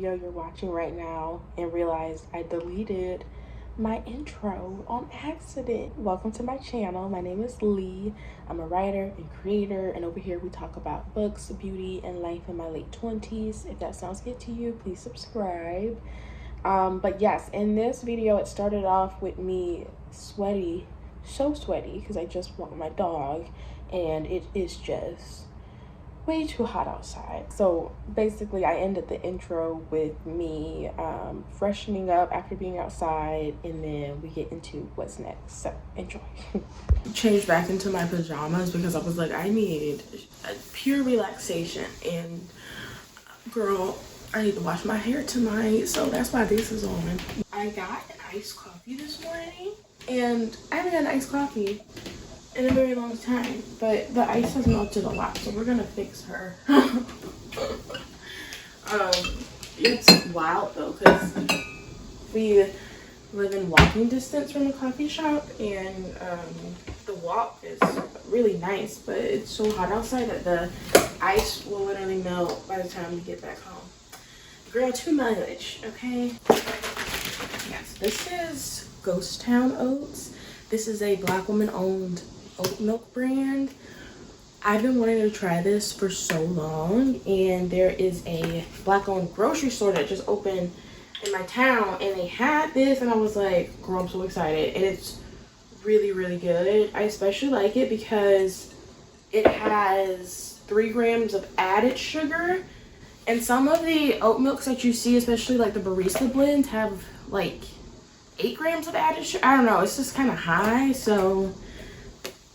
video you're watching right now and realized I deleted my intro on accident. Welcome to my channel. My name is Lee. I'm a writer and creator, and over here we talk about books, beauty, and life in my late 20s. If that sounds good to you, please subscribe. But yes, in this video it started off with me sweaty, so sweaty, because I just walked my dog and it is just way too hot outside. So basically I ended the intro with me freshening up after being outside, and then we get into what's next. So enjoy. Changed back into my pajamas because I was like, I need a pure relaxation, and girl, I need to wash my hair tonight, so that's why this is on. I got an iced coffee this morning, and I haven't had an iced coffee in a very long time, but the ice has melted a lot, so we're gonna fix her. It's wild though, because we live in walking distance from the coffee shop, and the walk is really nice, but it's so hot outside that the ice will literally melt by the time we get back home. Girl, too much, okay? Yes, this is Ghost Town Oats. This is a Black woman owned oat milk brand. I've been wanting to try this for so long, and there is a Black owned grocery store that just opened in my town, and they had this, and I was like, girl, I'm so excited. And it's really, really good. I especially like it because it has 3 grams of added sugar, and some of the oat milks that you see, especially like the barista blends, have like 8 grams of added sugar. I don't know, it's just kind of high, so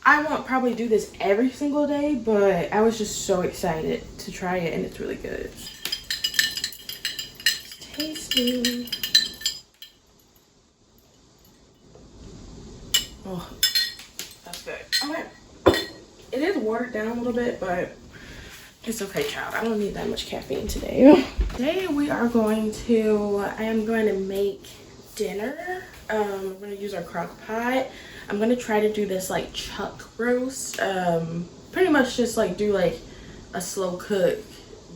I won't probably do this every single day, but I was just so excited to try it, and it's really good. It's tasty. Oh, that's good. Okay. It is watered down a little bit, but it's okay, child. I don't need that much caffeine today. Today we are going to, I am going to make dinner. We're going to use our crock pot. I'm going to try to do this like chuck roast. Pretty much just like do like a slow cook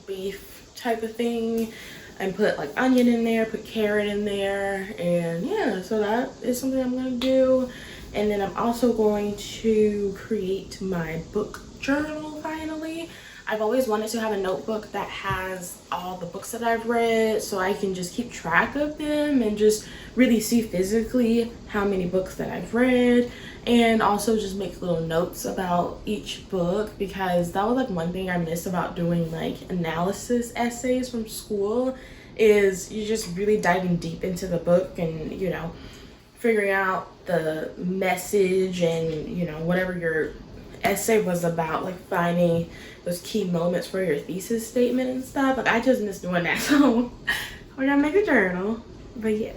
beef type of thing, and put like onion in there, put carrot in there, and yeah, so that is something I'm going to do. And then I'm also going to create my book journal finally. I've always wanted to have a notebook that has all the books that I've read, so I can just keep track of them and just really see physically how many books that I've read, and also just make little notes about each book, because that was like one thing I missed about doing like analysis essays from school, is you just really diving deep into the book and, you know, figuring out the message and, you know, whatever your essay was about, like finding those key moments for your thesis statement and stuff. Like I just miss doing that, so we're gonna make a journal. But yes.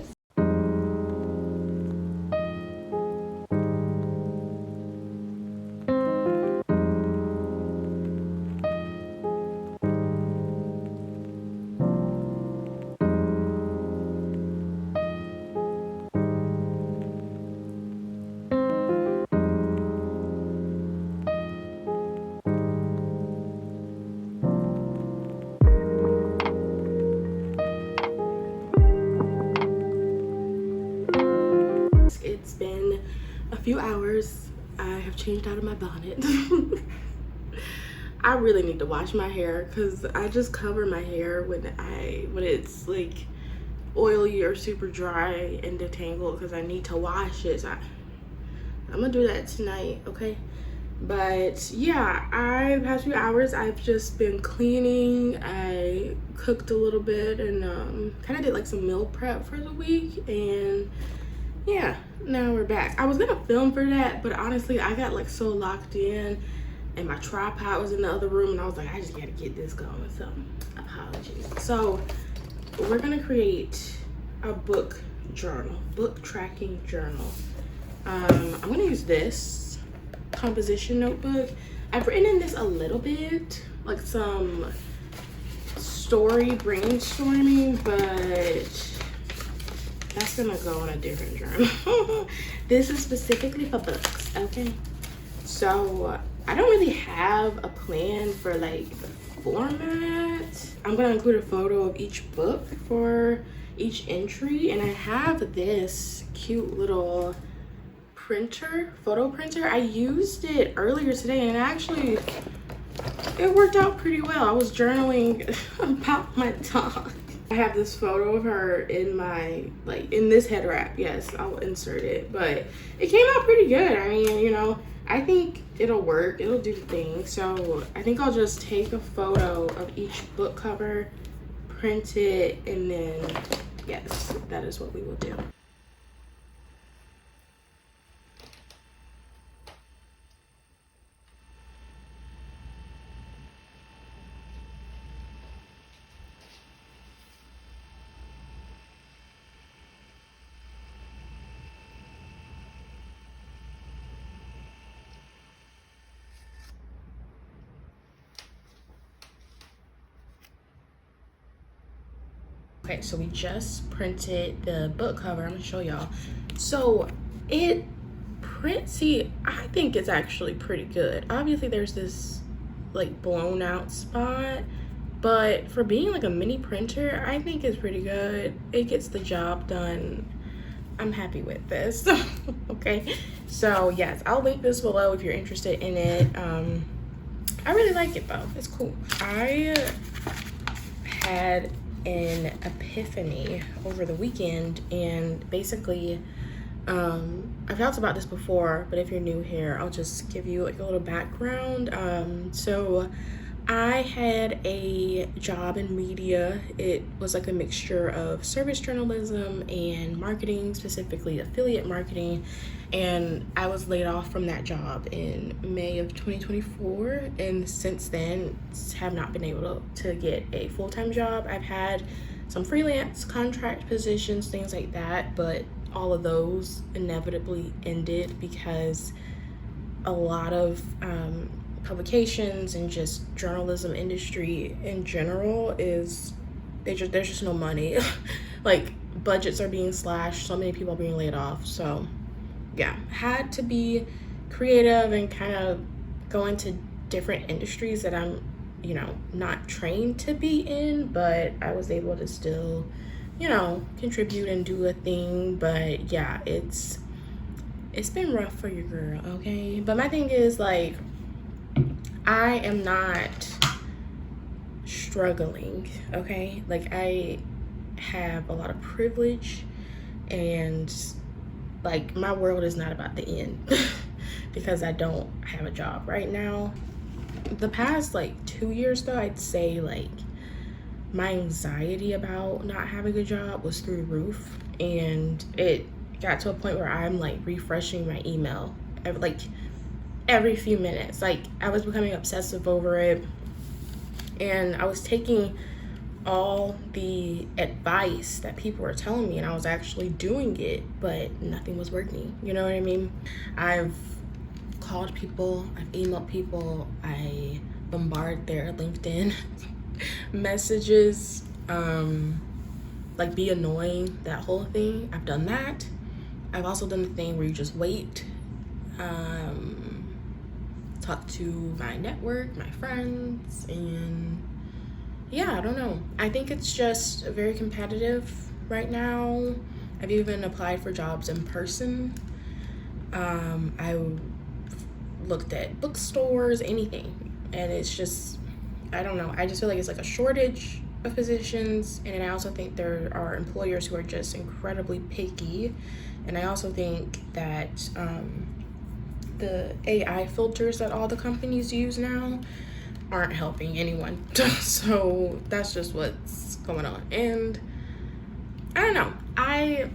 It's been a few hours. I have changed out of my bonnet. I really need to wash my hair, because I just cover my hair when it's like oily or super dry and detangled, because I need to wash it. So I'm gonna do that tonight, okay? But yeah, the past few hours I've just been cleaning. I cooked a little bit and kind of did like some meal prep for the week, and yeah, now we're back. I was gonna film for that, but honestly I got like so locked in, and my tripod was in the other room, and I was like, I just gotta get this going, so apologies. So we're gonna create a book journal, book tracking journal. I'm gonna use this composition notebook. I've written in this a little bit, like some story brainstorming, but that's gonna go in a different journal. This is specifically for books, okay? So I don't really have a plan for like format. I'm gonna include a photo of each book for each entry, and I have this cute little photo printer. I used it earlier today, and actually it worked out pretty well. I was journaling about my dog. I have this photo of her in my, in this head wrap. Yes, I'll insert it, but it came out pretty good. I mean, you know, I think it'll work. It'll do the thing. So I think I'll just take a photo of each book cover, print it, and then, yes, that is what we will do. Okay, so we just printed the book cover. I'm gonna show y'all. So it prints, see, I think it's actually pretty good. Obviously there's this like blown out spot, but for being like a mini printer, I think it's pretty good. It gets the job done. I'm happy with this. Okay, so yes, I'll link this below if you're interested in it. I really like it though, it's cool. I had an epiphany over the weekend, and basically I've talked about this before, but if you're new here, I'll just give you like a little background. So I had a job in media. It was like a mixture of service journalism and marketing, specifically affiliate marketing, and I was laid off from that job in May of 2024, and since then have not been able to get a full-time job. I've had some freelance contract positions, things like that, but all of those inevitably ended because a lot of publications and just journalism industry in general is there's just no money. Like budgets are being slashed, so many people are being laid off. So yeah, had to be creative and kind of go into different industries that I'm, you know, not trained to be in, but I was able to still, you know, contribute and do a thing. But yeah, it's been rough for your girl, okay? But my thing is, like, I am not struggling, okay? Like, I have a lot of privilege, and like my world is not about to end because I don't have a job right now. The past like 2 years though, I'd say like my anxiety about not having a job was through the roof, and it got to a point where I'm like refreshing my email every few minutes. Like I was becoming obsessive over it, and I was taking all the advice that people were telling me and I was actually doing it, but nothing was working. You know what I mean? I've called people, I've emailed people, I bombard their LinkedIn messages, like be annoying, that whole thing. I've done that. I've also done the thing where you just wait, talk to my network, my friends, and yeah, I don't know. I think it's just very competitive right now. I've even applied for jobs in person. I looked at bookstores, anything, and it's just, I don't know. I just feel like it's like a shortage of positions, and I also think there are employers who are just incredibly picky, and I also think that the AI filters that all the companies use now aren't helping anyone. So that's just what's going on, and I don't know. I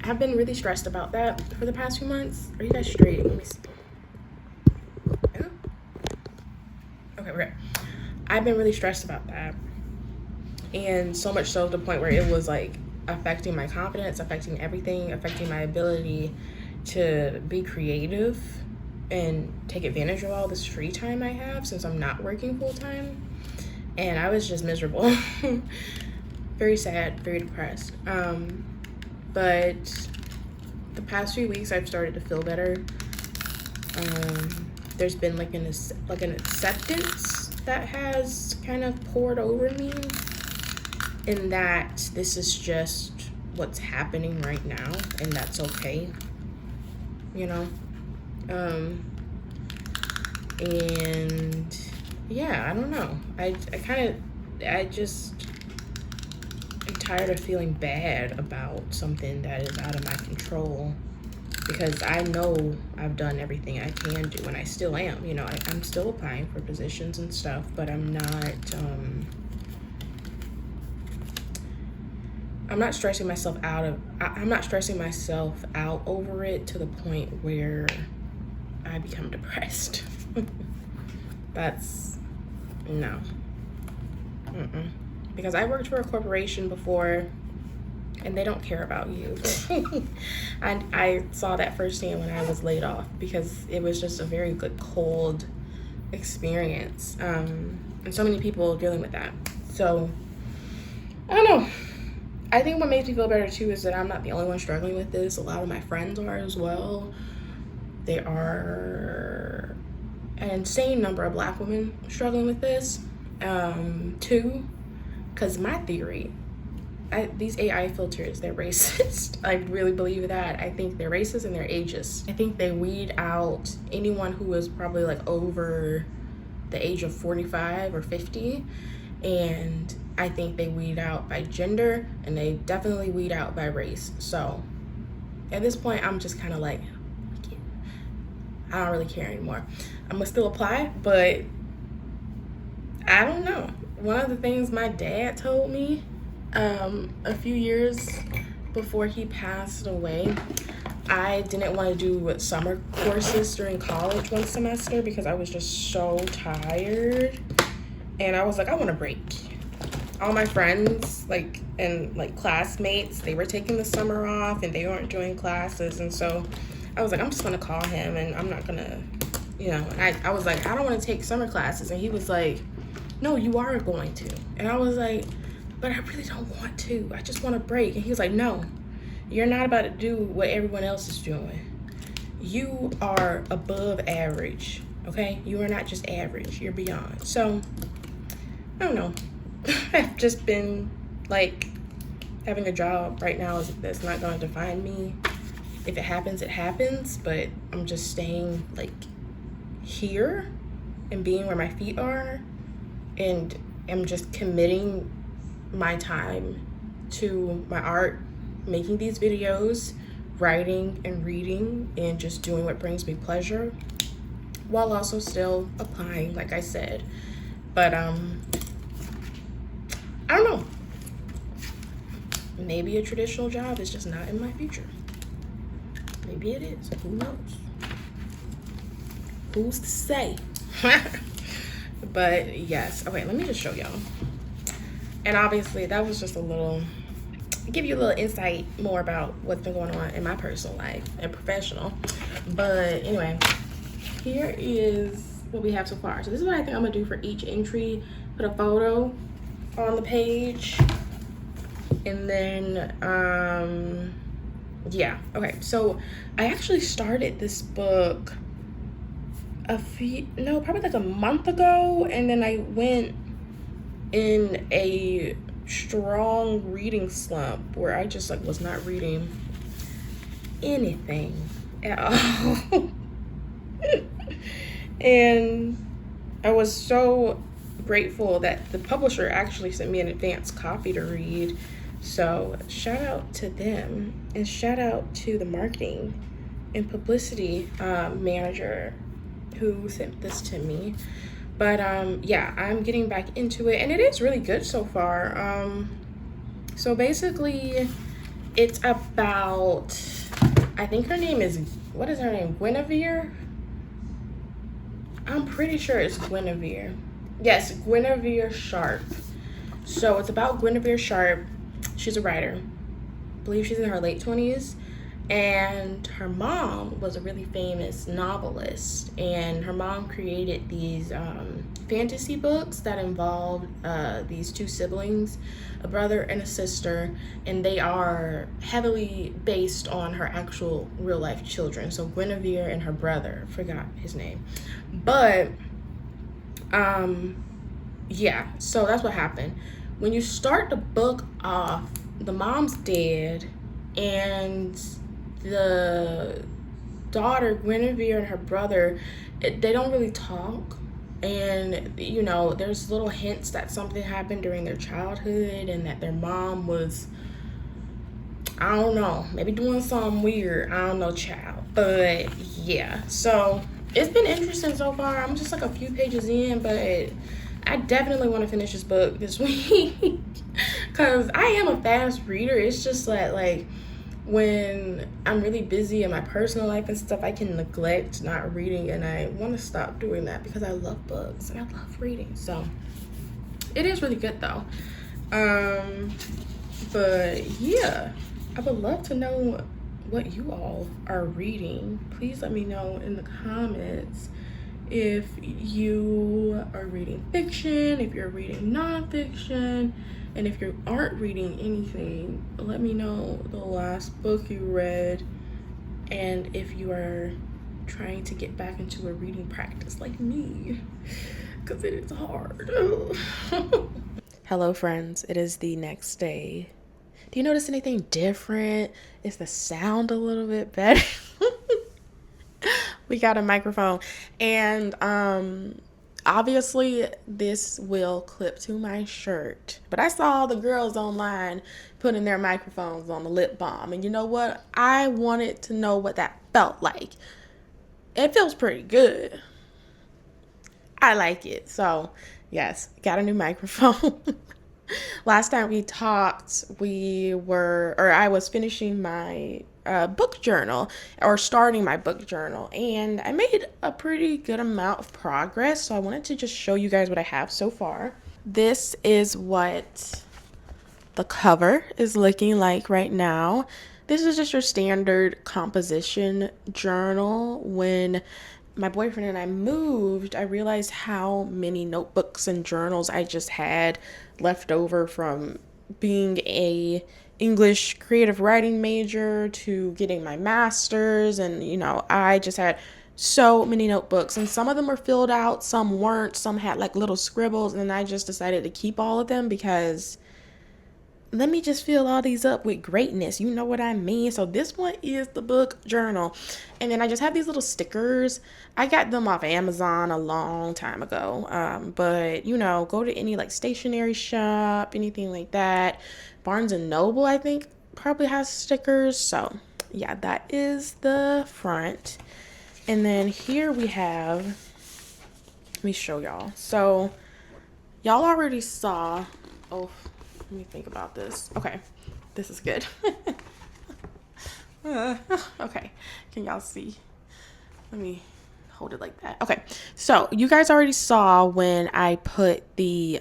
have been really stressed about that for the past few months. Are you guys straight? Let me see. Yeah? Okay, we're good. I've been really stressed about that, and so much so to the point where it was like affecting my confidence, affecting everything, affecting my ability to be creative and take advantage of all this free time I have since I'm not working full time. And I was just miserable. Very sad, very depressed. But the past few weeks I've started to feel better. There's been like an acceptance that has kind of poured over me, in that this is just what's happening right now, and that's okay, you know. And yeah, I don't know. I'm tired of feeling bad about something that is out of my control, because I know I've done everything I can do, and I still am, you know. I'm still applying for positions and stuff, but I'm not stressing myself out over it to the point where I become depressed. That's no. Because I worked for a corporation before, and they don't care about you. And I saw that firsthand when I was laid off, because it was just a very good cold experience, and so many people dealing with that. So I don't know. I think what makes me feel better too is that I'm not the only one struggling with this. A lot of my friends are as well. There are an insane number of Black women struggling with this too, because my theory, these AI filters, they're racist. I really believe that. I think they're racist and they're ageist. I think they weed out anyone who is probably like over the age of 45 or 50, and I think they weed out by gender, and they definitely weed out by race. So at this point, I'm just kind of like, I don't really care anymore. I'm gonna still apply, but I don't know. One of the things my dad told me a few years before he passed away, I didn't want to do summer courses during college one semester because I was just so tired, and I was like, I want a break. All my friends, and classmates, they were taking the summer off and they weren't doing classes, and so I was like, I'm just gonna call him, and I'm not gonna, you know. And I was like, I don't want to take summer classes, and he was like, no, you are going to. And I was like, but I really don't want to. I just want a break. And he was like, no, you're not about to do what everyone else is doing. You are above average, okay? You are not just average, you're beyond. So I don't know. I've just been like, having a job right now that's not going to define me. If it happens, it happens, but I'm just staying like here and being where my feet are, and I'm just committing my time to my art, making these videos, writing and reading, and just doing what brings me pleasure, while also still applying, like I said. But I don't know. Maybe a traditional job is just not in my future. Maybe it is. Who knows? Who's to say? But yes. Okay, let me just show y'all. And obviously, that was just a little, give you a little insight more about what's been going on in my personal life and professional. But anyway, here is what we have so far. So this is what I think I'm gonna do for each entry. Put a photo on the page, and then yeah. Okay, so I actually started this book probably like a month ago, and then I went in a strong reading slump where I just like was not reading anything at all. And I was so grateful that the publisher actually sent me an advanced copy to read. So shout out to them, and shout out to the marketing and publicity manager who sent this to me. But yeah, I'm getting back into it, and it is really good so far. So basically, it's about, I think her name is, what is her name? Guinevere? I'm pretty sure it's Guinevere. Yes, Guinevere Sharp. So it's about Guinevere Sharp. She's a writer. I believe she's in her late 20s. And her mom was a really famous novelist. And her mom created these fantasy books that involved these two siblings, a brother and a sister. And they are heavily based on her actual real life children. So Guinevere and her brother, forgot his name. But yeah, so that's what happened. When you start the book off, the mom's dead, and the daughter, Guinevere, and her brother, they don't really talk. And, you know, there's little hints that something happened during their childhood and that their mom was, I don't know, maybe doing something weird. I don't know, child. But yeah, so it's been interesting so far. I'm just like a few pages in, but I definitely want to finish this book this week because I am a fast reader. It's just that, like, when I'm really busy in my personal life and stuff, I can neglect not reading, and I want to stop doing that because I love books and I love reading. So it is really good though. But yeah, I would love to know what you all are reading. Please let me know in the comments if you are reading fiction, if you're reading nonfiction, and if you aren't reading anything, let me know the last book you read, and if you are trying to get back into a reading practice like me, because it is hard. Hello friends, it is the next day. Do you notice anything different? Is the sound a little bit better? We got a microphone, and obviously this will clip to my shirt, but I saw the girls online putting their microphones on the lip balm, and you know what? I wanted to know what that felt like. It feels pretty good. I like it. So yes, got a new microphone. Last time we talked, I was finishing my book journal, or starting my book journal, and I made a pretty good amount of progress. So I wanted to just show you guys what I have so far. This is what the cover is looking like right now. This is just your standard composition journal. When my boyfriend and I moved, I realized how many notebooks and journals I just had left over from being a English creative writing major to getting my master's. And, you know, I just had so many notebooks, and some of them were filled out, some weren't, some had like little scribbles, and I just decided to keep all of them because let me just fill all these up with greatness. You know what I mean? So this one is the book journal. And then I just have these little stickers. I got them off Amazon a long time ago. But, you know, go to any like stationery shop, anything like that. Barnes and Noble, I think, probably has stickers. So yeah, that is the front. And then here we have, let me show y'all. So y'all already saw, oh, let me think about this. Okay, this is good. Okay, can y'all see? Let me hold it like that. Okay, so you guys already saw when I put the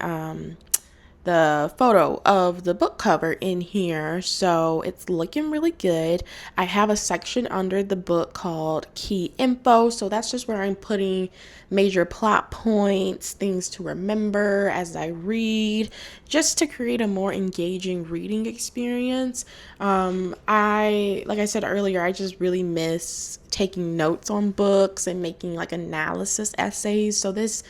photo of the book cover in here, so it's looking really good. I have a section under the book called key info, so that's just where I'm putting major plot points, things to remember as I read, just to create a more engaging reading experience. Like I said earlier, I just really miss taking notes on books and making like analysis essays, so this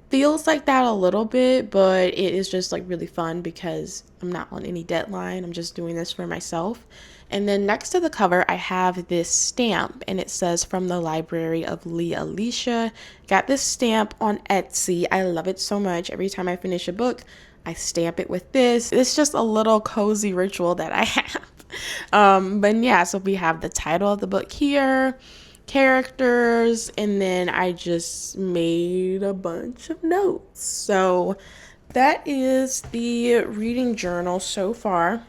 feels like that a little bit, but it is just like really fun because I'm not on any deadline. I'm just doing this for myself. And then next to the cover, I have this stamp, and it says "From the Library of Lee Alicia." Got this stamp on Etsy. I love it so much. Every time I finish a book, I stamp it with this. It's just a little cozy ritual that I have. But yeah, so we have the title of the book here, characters, and then I just made a bunch of notes. So that is the reading journal so far.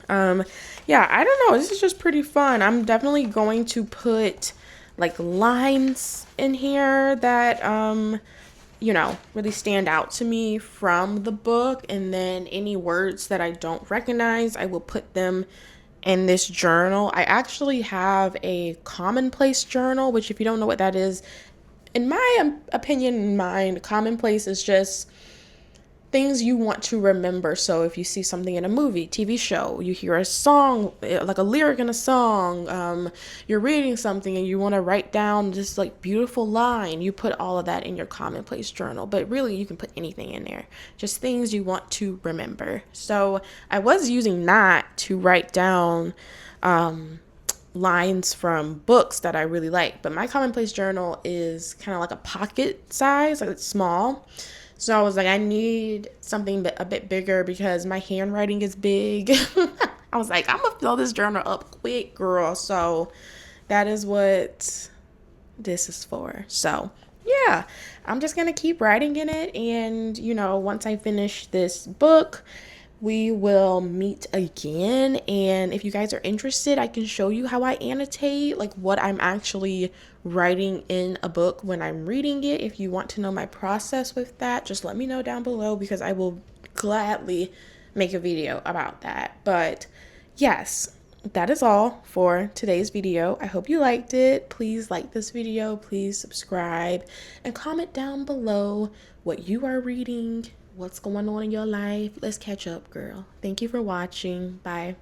Yeah, I don't know, this is just pretty fun. I'm definitely going to put like lines in here that you know, really stand out to me from the book, and then any words that I don't recognize, I will put them in this journal. I actually have a commonplace journal, which if you don't know what that is, in my opinion and mind, commonplace is just things you want to remember. So if you see something in a movie, TV show, you hear a song, like a lyric in a song, you're reading something and you want to write down this like beautiful line, you put all of that in your commonplace journal. But really, you can put anything in there, just things you want to remember. So I was using that to write down lines from books that I really like, but my commonplace journal is kind of like a pocket size, like it's small. So I was like, I need something a bit bigger because my handwriting is big. I was like, I'm gonna fill this journal up quick, girl. So that is what this is for. So yeah, I'm just gonna keep writing in it, and once I finish this book, we will meet again. And if you guys are interested, I can show you how I annotate, like what I'm actually writing in a book when I'm reading it. If you want to know my process with that, just let me know down below because I will gladly make a video about that. But yes, that is all for today's video. I hope you liked it. Please like this video, please subscribe, and comment down below what you are reading, what's going on in your life. Let's catch up, girl. Thank you for watching. Bye.